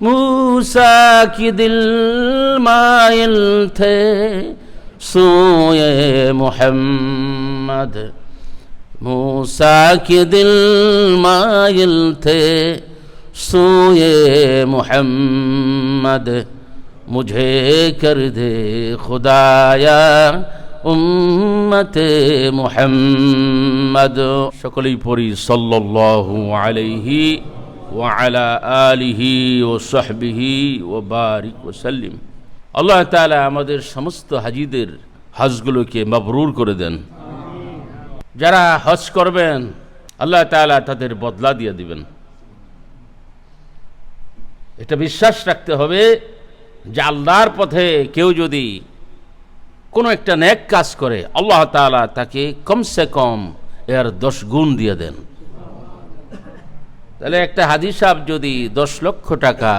मूसा की दिल माइल थे सोए मोहम्मद, मूसा के दिल माइल थे सोए मोहम्मद, मुझे कर दे खुदाया उम्मते मुहम्मद। সকলেই পড়ি সাল্লাল্লাহু আলাইহি ওয়া আলা আলিহি ওয়া সাহবিহি ওয়া বারিক ওয়া সাল্লিম। আল্লাহ তাআলা আমাদের সমস্ত হাজীদের হজগুলোকে মাবরুর করে দেন। যারা হজ করবেন আল্লাহ তাআলা তাদের বদলা দিয়ে দিবেন। এটা বিশ্বাস রাখতে হবে যে আল্লাহর পথে কেউ যদি কোনো একটা নেক কাজ করে আল্লাহ তাআলা তাকে কমসে কম এর 10 গুণ দিয়ে দেন। তাহলে একটা হাজী সাহেব যদি 10 লক্ষ টাকা